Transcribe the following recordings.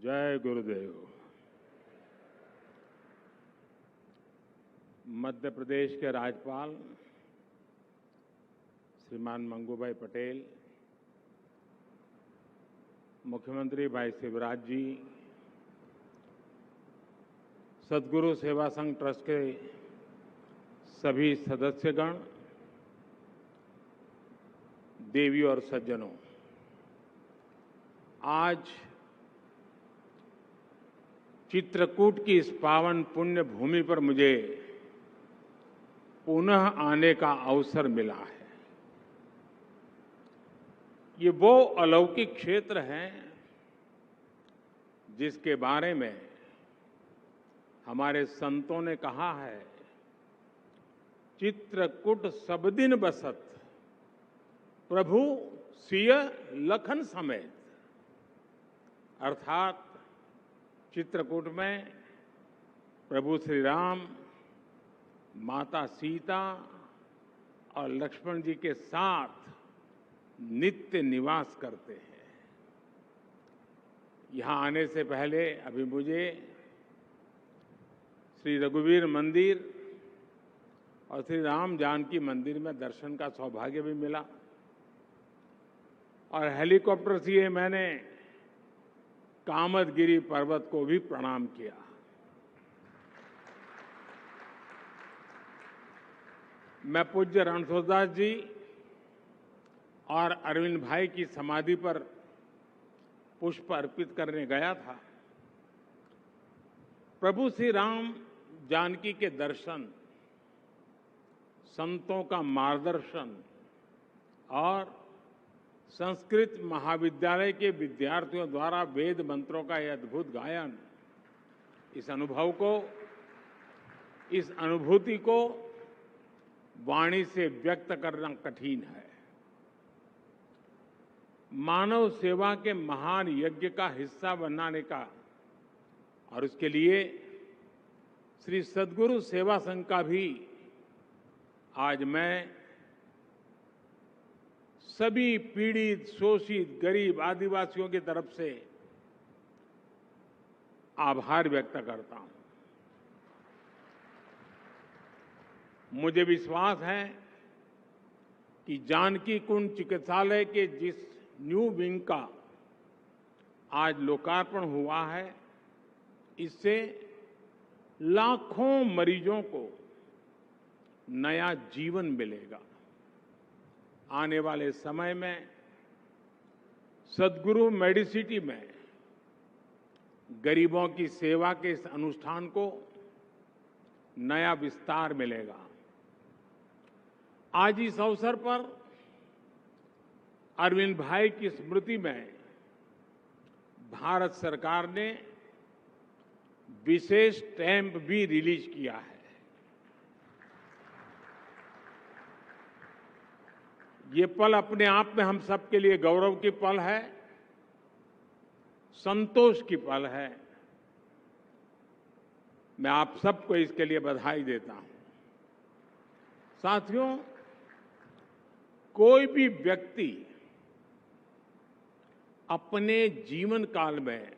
जय गुरुदेव। मध्य प्रदेश के राज्यपाल श्रीमान मंगूभाई पटेल, मुख्यमंत्री भाई शिवराज जी, सद्गुरु सेवा संघ ट्रस्ट के सभी सदस्यगण, देवी और सज्जनों, आज चित्रकूट की इस पावन पुण्य भूमि पर मुझे पुनः आने का अवसर मिला है। ये वो अलौकिक क्षेत्र है जिसके बारे में हमारे संतों ने कहा है, चित्रकूट सब दिन बसत प्रभु सिय लखन समेत। अर्थात चित्रकूट में प्रभु श्री राम, माता सीता और लक्ष्मण जी के साथ नित्य निवास करते हैं। यहां आने से पहले अभी मुझे श्री रघुवीर मंदिर और श्री राम जानकी मंदिर में दर्शन का सौभाग्य भी मिला और हेलीकॉप्टर से मैंने कामदगिरी पर्वत को भी प्रणाम किया। मैं पूज्य रणछोड़दास जी और अरविंद भाई की समाधि पर पुष्प अर्पित करने गया था। प्रभु श्री राम जानकी के दर्शन, संतों का मार्गदर्शन और संस्कृत महाविद्यालय के विद्यार्थियों द्वारा वेद मंत्रों का यह अद्भुत गायन, इस अनुभूति को वाणी से व्यक्त करना कठिन है। मानव सेवा के महान यज्ञ का हिस्सा बनाने का और उसके लिए श्री सद्गुरु सेवा संघ का भी आज मैं सभी पीड़ित, शोषित, गरीब आदिवासियों की तरफ से आभार व्यक्त करता हूं। मुझे विश्वास है कि जानकी कुंड चिकित्सालय के जिस न्यू विंग का आज लोकार्पण हुआ है, इससे लाखों मरीजों को नया जीवन मिलेगा। आने वाले समय में सद्गुरु मेडिसिटी में गरीबों की सेवा के इस अनुष्ठान को नया विस्तार मिलेगा। आज इस अवसर पर अरविंद भाई की स्मृति में भारत सरकार ने विशेष स्टैंप भी रिलीज किया है। ये पल अपने आप में हम सबके लिए गौरव की पल है, संतोष की पल है। मैं आप सबको इसके लिए बधाई देता हूं। साथियों, कोई भी व्यक्ति अपने जीवन काल में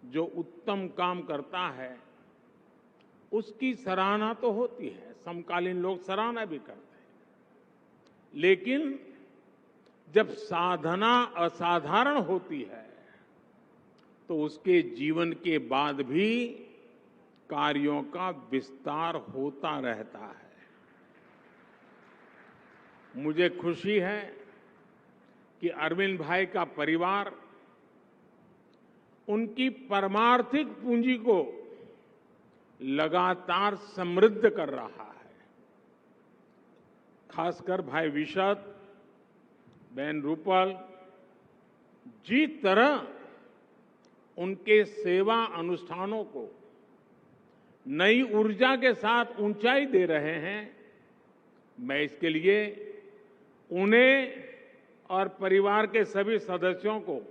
जो उत्तम काम करता है उसकी सराहना तो होती है, समकालीन लोग सराहना भी करते हैं, लेकिन जब साधना असाधारण होती है तो उसके जीवन के बाद भी कार्यों का विस्तार होता रहता है। मुझे खुशी है कि अरविंद भाई का परिवार उनकी परमार्थिक पूंजी को लगातार समृद्ध कर रहा है। खासकर भाई विशद, बहन रूपल, जिस तरह उनके सेवा अनुष्ठानों को नई ऊर्जा के साथ ऊंचाई दे रहे हैं, मैं इसके लिए उन्हें और परिवार के सभी सदस्यों को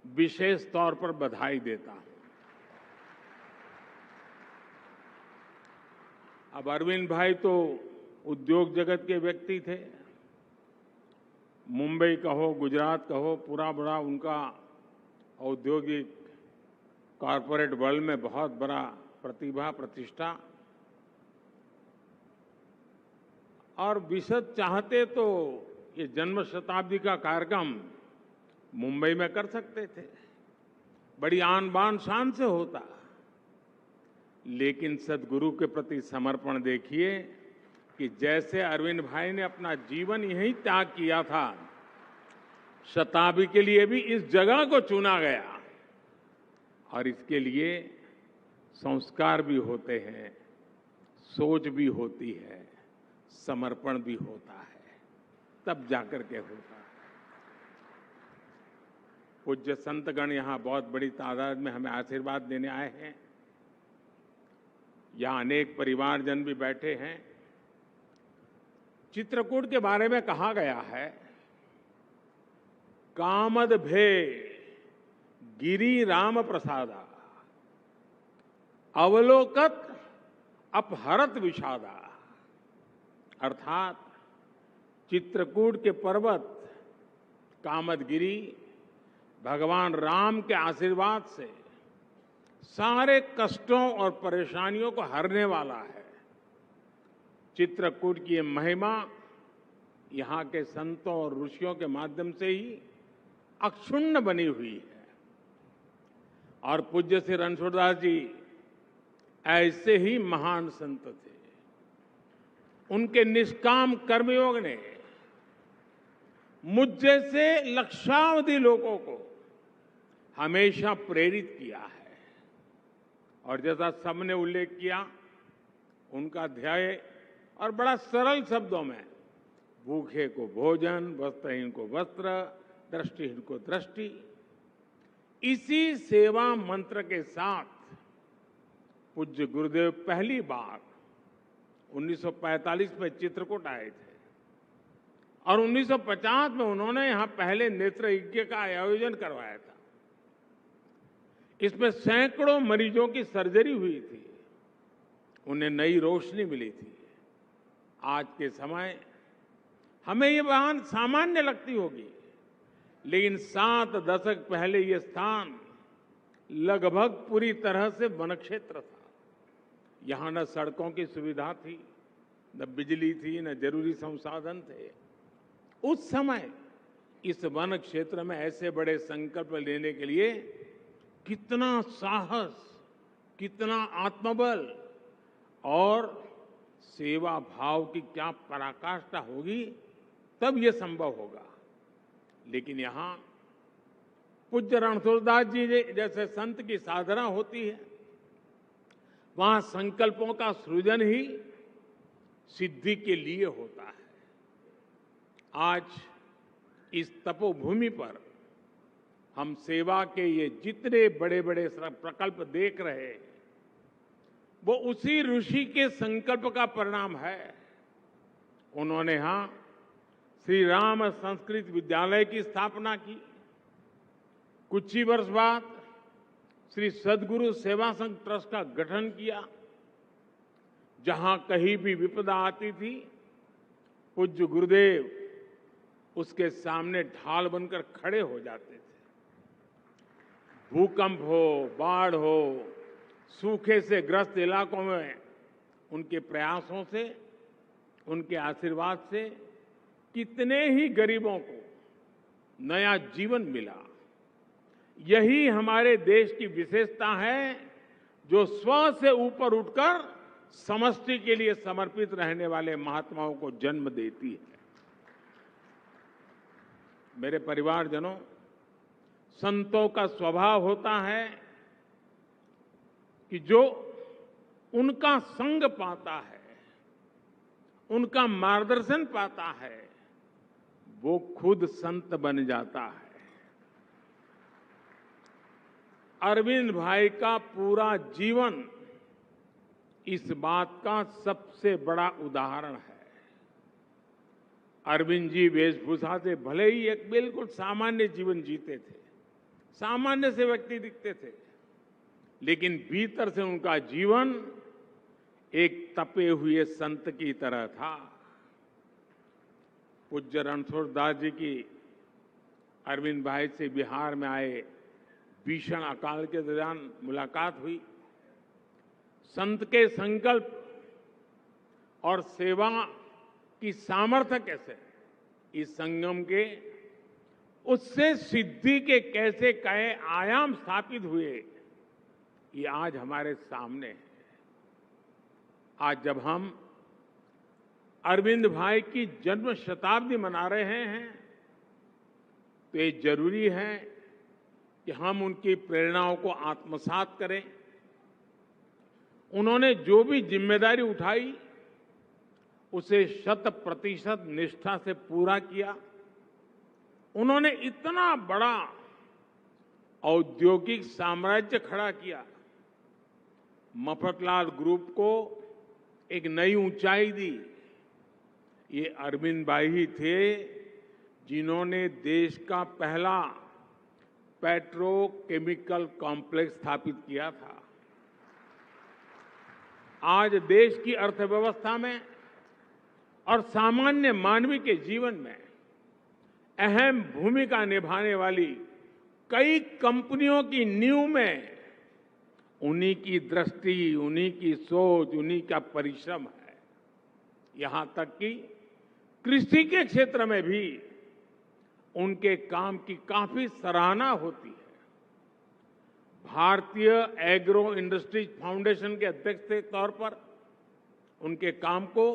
विशेष तौर पर बधाई देता हूं। अब अरविंद भाई तो उद्योग जगत के व्यक्ति थे। मुंबई कहो, गुजरात कहो, पूरा बड़ा उनका औद्योगिक कॉरपोरेट वर्ल्ड में बहुत बड़ा प्रतिभा प्रतिष्ठा, और विशद चाहते तो ये जन्म शताब्दी का कार्यक्रम मुंबई में कर सकते थे, बड़ी आन बान शान से होता। लेकिन सदगुरु के प्रति समर्पण देखिए कि जैसे अरविंद भाई ने अपना जीवन यहीं त्याग किया था, शताब्दी के लिए भी इस जगह को चुना गया, और इसके लिए संस्कार भी होते हैं, सोच भी होती है, समर्पण भी होता है, तब जाकर के होता है। पूज्य संतगण यहां बहुत बड़ी तादाद में हमें आशीर्वाद देने आए हैं। यहां अनेक परिवारजन भी बैठे हैं। चित्रकूट के बारे में कहा गया है, कामद भे गिरी राम प्रसादा, अवलोकत अपहरत विषादा। अर्थात चित्रकूट के पर्वत कामदगिरी भगवान राम के आशीर्वाद से सारे कष्टों और परेशानियों को हरने वाला है। चित्रकूट की ये महिमा यहाँ के संतों और ऋषियों के माध्यम से ही अक्षुण्ण बनी हुई है। और पूज्य श्री रणछोड़दास जी ऐसे ही महान संत थे। उनके निष्काम कर्मयोग ने मुझ जैसे लक्षावधि लोगों को हमेशा प्रेरित किया है। और जैसा सबने उल्लेख किया, उनका ध्येय और बड़ा सरल शब्दों में, भूखे को भोजन, वस्त्रहीन को वस्त्र, दृष्टिहीन को दृष्टि, इसी सेवा मंत्र के साथ पूज्य गुरुदेव पहली बार 1945 में चित्रकूट आए थे, और 1950 में उन्होंने यहां पहले नेत्र यज्ञ का आयोजन करवाया था। इसमें सैकड़ों मरीजों की सर्जरी हुई थी, उन्हें नई रोशनी मिली थी। आज के समय हमें ये बात सामान्य लगती होगी, लेकिन 7 दशक पहले ये स्थान लगभग पूरी तरह से वन क्षेत्र था। यहां न सड़कों की सुविधा थी, न बिजली थी, न जरूरी संसाधन थे। उस समय इस वन क्षेत्र में ऐसे बड़े संकल्प लेने के लिए कितना साहस, कितना आत्मबल और सेवा भाव की क्या पराकाष्ठा होगी, तब यह संभव होगा। लेकिन यहां पूज्य रणछोड़दास जी जैसे संत की साधना होती है, वहां संकल्पों का सृजन ही सिद्धि के लिए होता है। आज इस तपोभूमि पर हम सेवा के ये जितने बड़े बड़े प्रकल्प देख रहे हैं, वो उसी ऋषि के संकल्प का परिणाम है। उन्होंने यहां श्री राम संस्कृत विद्यालय की स्थापना की। कुछ ही वर्ष बाद श्री सदगुरु सेवा संघ ट्रस्ट का गठन किया। जहां कहीं भी विपदा आती थी, पूज्य गुरुदेव उसके सामने ढाल बनकर खड़े हो जाते थे। भूकंप हो, बाढ़ हो, सूखे से ग्रस्त इलाकों में उनके प्रयासों से, उनके आशीर्वाद से कितने ही गरीबों को नया जीवन मिला। यही हमारे देश की विशेषता है, जो स्व से ऊपर उठकर समष्टि के लिए समर्पित रहने वाले महात्माओं को जन्म देती है। मेरे परिवारजनों, संतों का स्वभाव होता है कि जो उनका संग पाता है, उनका मार्गदर्शन पाता है, वो खुद संत बन जाता है। अरविंद भाई का पूरा जीवन इस बात का सबसे बड़ा उदाहरण है। अरविंद जी वेशभूषा से भले ही एक बिल्कुल सामान्य जीवन जीते थे, सामान्य से व्यक्ति दिखते थे, लेकिन भीतर से उनका जीवन एक तपे हुए संत की तरह था। पूज्य रणछोड़दास जी की अरविंद भाई से बिहार में आए भीषण अकाल के दौरान मुलाकात हुई। संत के संकल्प और सेवा की सामर्थ्य कैसे इस संगम के उससे सिद्धि के कैसे कई आयाम स्थापित हुए, ये आज हमारे सामने है। आज जब हम अरविंद भाई की जन्म शताब्दी मना रहे हैं तो ये जरूरी है कि हम उनकी प्रेरणाओं को आत्मसात करें। उन्होंने जो भी जिम्मेदारी उठाई उसे 100% निष्ठा से पूरा किया। उन्होंने इतना बड़ा औद्योगिक साम्राज्य खड़ा किया, मफतलाल ग्रुप को एक नई ऊंचाई दी। ये अरविंद भाई ही थे जिन्होंने देश का पहला पेट्रोकेमिकल कॉम्प्लेक्स स्थापित किया था। आज देश की अर्थव्यवस्था में और सामान्य मानवी के जीवन में अहम भूमिका निभाने वाली कई कंपनियों की नींव में उन्हीं की दृष्टि, उन्हीं की सोच, उन्हीं का परिश्रम है। यहां तक कि कृषि के क्षेत्र में भी उनके काम की काफी सराहना होती है। भारतीय एग्रो इंडस्ट्रीज फाउंडेशन के अध्यक्ष के तौर पर उनके काम को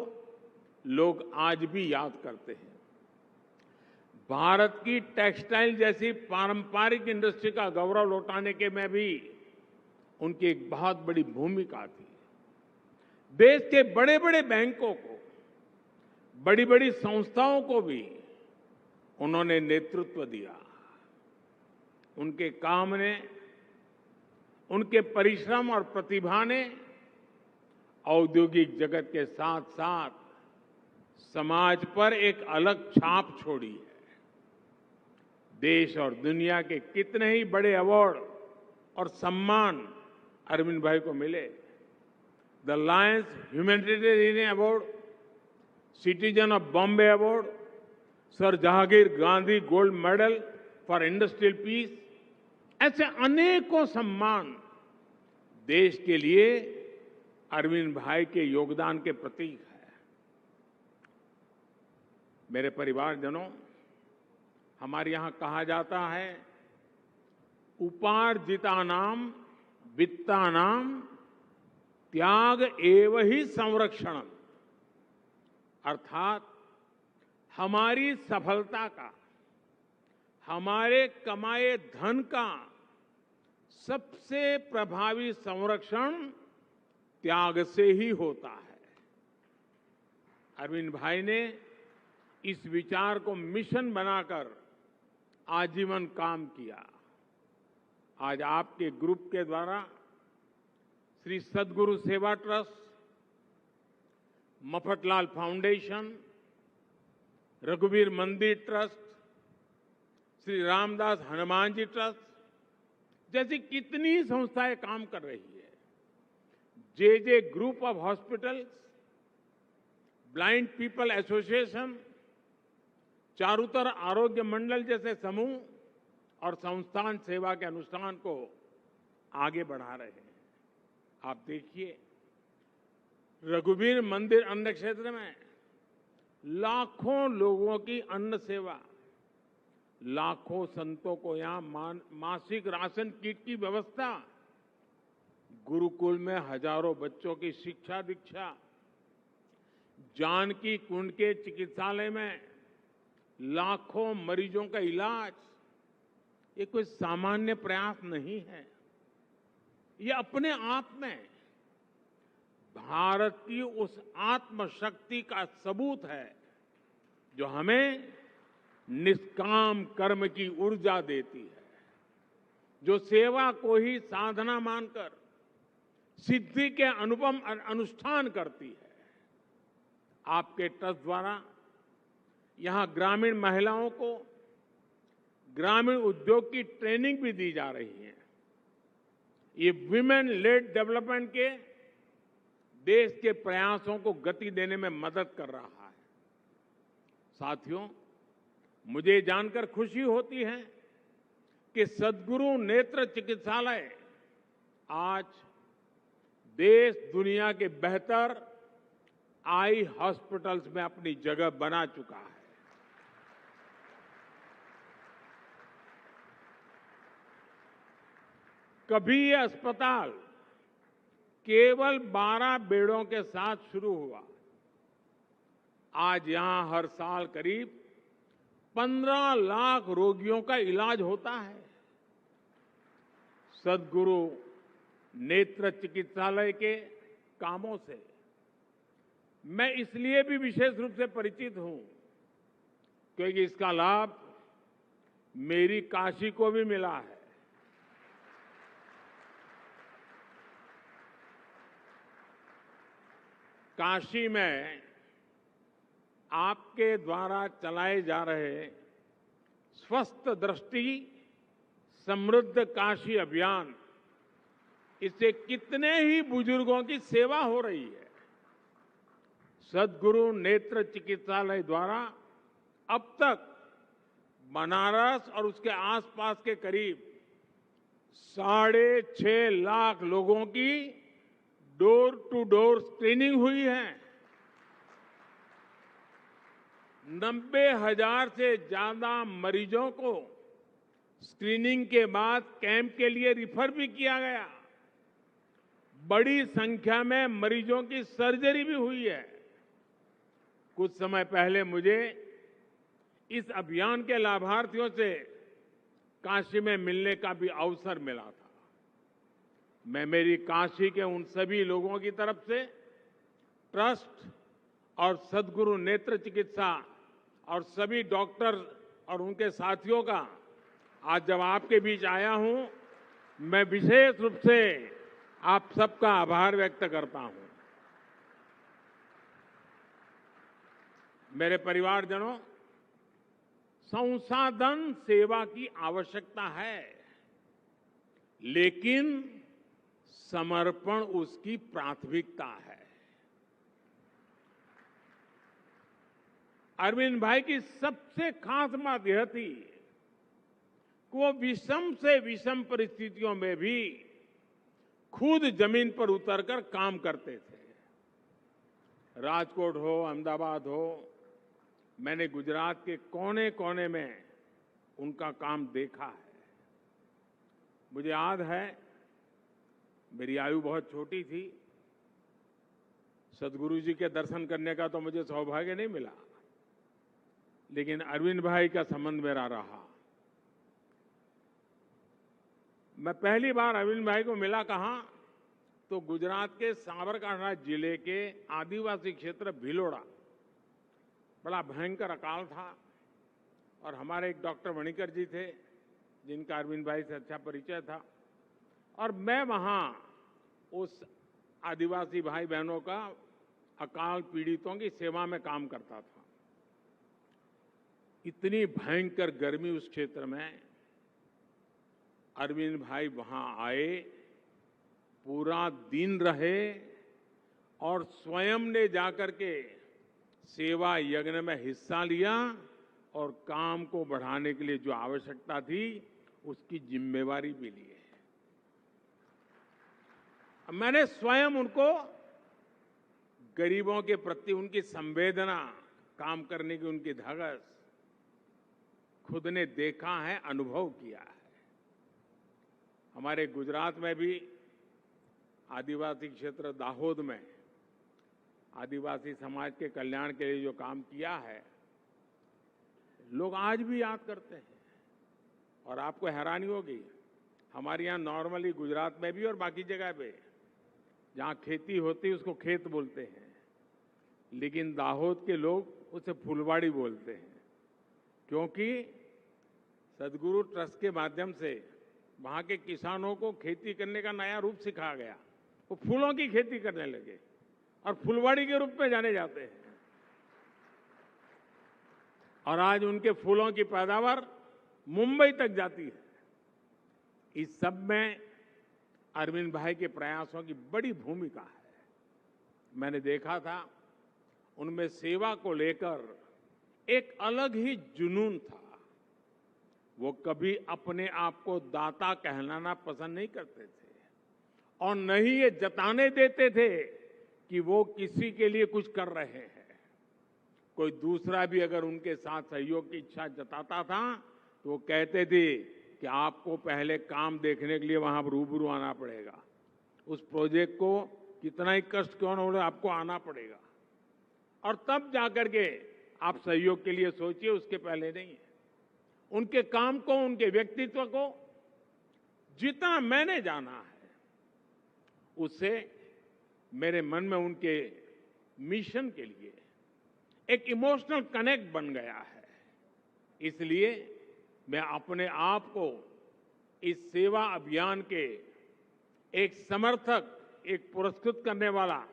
लोग आज भी याद करते हैं। भारत की टेक्सटाइल जैसी पारंपरिक इंडस्ट्री का गौरव लौटाने के में भी उनकी एक बहुत बड़ी भूमिका थी। देश के बड़े बड़े बैंकों को, बड़ी बड़ी संस्थाओं को भी उन्होंने नेतृत्व दिया। उनके काम ने, उनके परिश्रम और प्रतिभा ने औद्योगिक जगत के साथ साथ समाज पर एक अलग छाप छोड़ी है। देश और दुनिया के कितने ही बड़े अवार्ड और सम्मान अरविंद भाई को मिले। The Lions humanitarian award, citizen of Bombay award, sir Jahangir Gandhi gold medal for industrial peace, ऐसे अनेकों सम्मान देश के लिए अरविंद भाई के योगदान के प्रतीक है। मेरे परिवारजनों, हमारे यहां कहा जाता है, उपार्जितानाम वित्तानाम त्याग एव ही संरक्षणम, अर्थात हमारी सफलता का, हमारे कमाए धन का सबसे प्रभावी संरक्षण त्याग से ही होता है। अरविंद भाई ने इस विचार को मिशन बनाकर आजीवन काम किया। आज आपके ग्रुप के द्वारा श्री सद्गुरु सेवा ट्रस्ट, मफतलाल फाउंडेशन, रघुवीर मंदिर ट्रस्ट, श्री रामदास हनुमान जी ट्रस्ट जैसी कितनी संस्थाएं काम कर रही है। J group of hospitals, blind people association, Charutar Arogya Mandal जैसे समूह और संस्थान सेवा के अनुष्ठान को आगे बढ़ा रहे हैं। आप देखिए, रघुवीर मंदिर अन्न क्षेत्र में लाखों लोगों की अन्न सेवा, लाखों संतों को यहां मासिक राशन किट की व्यवस्था, गुरुकुल में हजारों बच्चों की शिक्षा दीक्षा, जानकी कुंड के चिकित्सालय में लाखों मरीजों का इलाज, ये कोई सामान्य प्रयास नहीं है। ये अपने आप में भारत की उस आत्मशक्ति का सबूत है जो हमें निष्काम कर्म की ऊर्जा देती है, जो सेवा को ही साधना मानकर सिद्धि के अनुपम अनुष्ठान करती है। आपके ट्रस्ट द्वारा यहां ग्रामीण महिलाओं को ग्रामीण उद्योग की ट्रेनिंग भी दी जा रही है। ये विमेन लेड डेवलपमेंट के देश के प्रयासों को गति देने में मदद कर रहा है। साथियों, मुझे जानकर खुशी होती है कि सद्गुरु नेत्र चिकित्सालय आज देश दुनिया के बेहतर आई हॉस्पिटल्स में अपनी जगह बना चुका है। कभी ये अस्पताल केवल 12 बेडों के साथ शुरू हुआ, आज यहां हर साल करीब 15 लाख रोगियों का इलाज होता है। सद्गुरु नेत्र चिकित्सालय के कामों से मैं इसलिए भी विशेष रूप से परिचित हूं क्योंकि इसका लाभ मेरी काशी को भी मिला है। काशी में आपके द्वारा चलाए जा रहे स्वस्थ दृष्टि समृद्ध काशी अभियान, इससे कितने ही बुजुर्गों की सेवा हो रही है। सद्गुरु नेत्र चिकित्सालय द्वारा अब तक बनारस और उसके आसपास के करीब 6.5 लाख लोगों की डोर टू डोर स्क्रीनिंग हुई है। 90,000 से ज्यादा मरीजों को स्क्रीनिंग के बाद कैंप के लिए रिफर भी किया गया। बड़ी संख्या में मरीजों की सर्जरी भी हुई है। कुछ समय पहले मुझे इस अभियान के लाभार्थियों से काशी में मिलने का भी अवसर मिला था। मैं मेरी काशी के उन सभी लोगों की तरफ से ट्रस्ट और सद्गुरु नेत्र चिकित्सा और सभी डॉक्टर और उनके साथियों का आज जब आपके बीच आया हूं, मैं विशेष रूप से आप सबका आभार व्यक्त करता हूं। मेरे परिवारजनों, संसाधन सेवा की आवश्यकता है, लेकिन समर्पण उसकी प्राथमिकता है। अरविंद भाई की सबसे खास बात यह थी कि वो विषम से विषम परिस्थितियों में भी खुद जमीन पर उतरकर काम करते थे। राजकोट हो, अहमदाबाद हो, मैंने गुजरात के कोने कोने में उनका काम देखा है। मुझे याद है, मेरी आयु बहुत छोटी थी, सद्गुरु जी के दर्शन करने का तो मुझे सौभाग्य नहीं मिला, लेकिन अरविंद भाई का संबंध मेरा रहा। मैं पहली बार अरविंद भाई को मिला कहां, तो गुजरात के साबरकांठा जिले के आदिवासी क्षेत्र भिलोड़ा, बड़ा भयंकर अकाल था और हमारे एक डॉक्टर मणिकर जी थे जिनका अरविंद भाई से अच्छा परिचय था, और मैं वहां उस आदिवासी भाई बहनों का, अकाल पीड़ितों की सेवा में काम करता था। इतनी भयंकर गर्मी उस क्षेत्र में, अरविंद भाई वहां आए, पूरा दिन रहे और स्वयं ने जाकर के सेवा यज्ञ में हिस्सा लिया और काम को बढ़ाने के लिए जो आवश्यकता थी उसकी जिम्मेवारी भी ली है। मैंने स्वयं उनको गरीबों के प्रति उनकी संवेदना, काम करने की उनकी धगस खुद ने देखा है, अनुभव किया है। हमारे गुजरात में भी आदिवासी क्षेत्र दाहोद में आदिवासी समाज के कल्याण के लिए जो काम किया है, लोग आज भी याद करते हैं। और आपको हैरानी होगी, हमारे यहाँ नॉर्मली गुजरात में भी और बाकी जगह पे जहाँ खेती होती है उसको खेत बोलते हैं, लेकिन दाहोद के लोग उसे फुलवाड़ी बोलते हैं, क्योंकि सद्गुरु ट्रस्ट के माध्यम से वहाँ के किसानों को खेती करने का नया रूप सिखाया गया। वो फूलों की खेती करने लगे और फुलवाड़ी के रूप में जाने जाते हैं। और आज उनके फूलों की पैदावार मुंबई तक जाती है। इस सब में अरविंद भाई के प्रयासों की बड़ी भूमिका है। मैंने देखा था, उनमें सेवा को लेकर एक अलग ही जुनून था। वो कभी अपने आप को दाता कहलाना पसंद नहीं करते थे और न ही ये जताने देते थे कि वो किसी के लिए कुछ कर रहे हैं। कोई दूसरा भी अगर उनके साथ सहयोग की इच्छा जताता था तो वो कहते थे कि आपको पहले काम देखने के लिए वहां रूबरू आना पड़ेगा, उस प्रोजेक्ट को कितना ही कष्ट क्यों न हो आपको आना पड़ेगा और तब जाकर के आप सहयोग के लिए सोचिए, उसके पहले नहीं है। उनके काम को, उनके व्यक्तित्व को जितना मैंने जाना है उससे मेरे मन में उनके मिशन के लिए एक इमोशनल कनेक्ट बन गया है। इसलिए मैं अपने आप को इस सेवा अभियान के एक समर्थक, एक पुरस्कृत करने वाला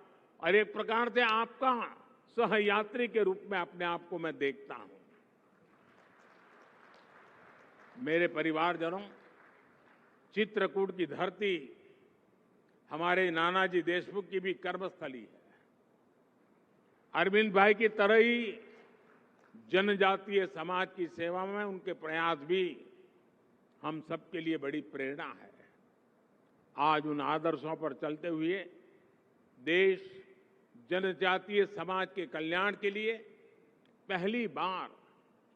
और एक प्रकार से आपका सहयात्री के रूप में अपने आप को मैं देखता हूं। मेरे परिवारजनों, चित्रकूट की धरती हमारे नानाजी देशमुख की भी कर्मस्थली है। अरविंद भाई की तरह ही जनजातीय समाज की सेवा में उनके प्रयास भी हम सबके लिए बड़ी प्रेरणा है। आज उन आदर्शों पर चलते हुए देश जनजातीय समाज के कल्याण के लिए पहली बार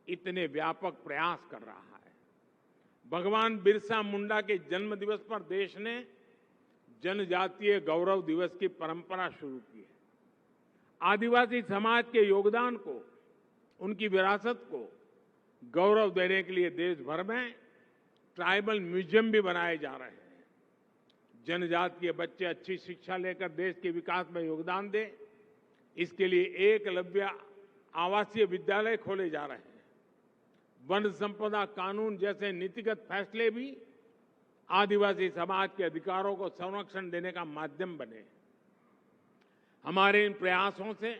इतने व्यापक प्रयास कर रहा है। भगवान बिरसा मुंडा के जन्म दिवस पर देश ने जनजातीय गौरव दिवस की परंपरा शुरू की है। आदिवासी समाज के योगदान को, उनकी विरासत को गौरव देने के लिए देश भर में ट्राइबल म्यूजियम भी बनाए जा रहे हैं। जनजातीय बच्चे अच्छी शिक्षा लेकर देश के विकास में योगदान दें, इसके लिए एकलव्य आवासीय विद्यालय खोले जा रहे हैं। वन संपदा कानून जैसे नीतिगत फैसले भी आदिवासी समाज के अधिकारों को संरक्षण देने का माध्यम बने। हमारे इन प्रयासों से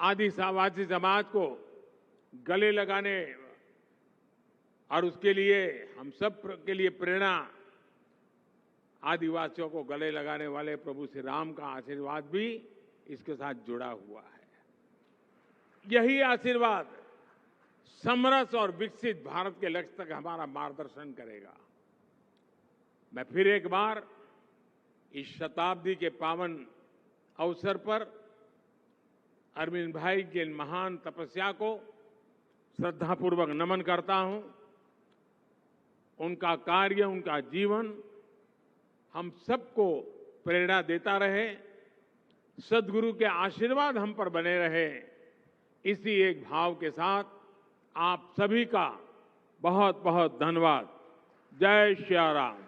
आदिवासी समाज को गले लगाने और उसके लिए हम सब के लिए प्रेरणा, आदिवासियों को गले लगाने वाले प्रभु श्री राम का आशीर्वाद भी इसके साथ जुड़ा हुआ है। यही आशीर्वाद समरस और विकसित भारत के लक्ष्य तक हमारा मार्गदर्शन करेगा। मैं फिर एक बार इस शताब्दी के पावन अवसर पर अरविंद भाई के महान तपस्या को श्रद्धापूर्वक नमन करता हूं। उनका कार्य, उनका जीवन हम सबको प्रेरणा देता रहे, सद्गुरु के आशीर्वाद हम पर बने रहे। इसी एक भाव के साथ आप सभी का बहुत बहुत धन्यवाद। जय श्री राम।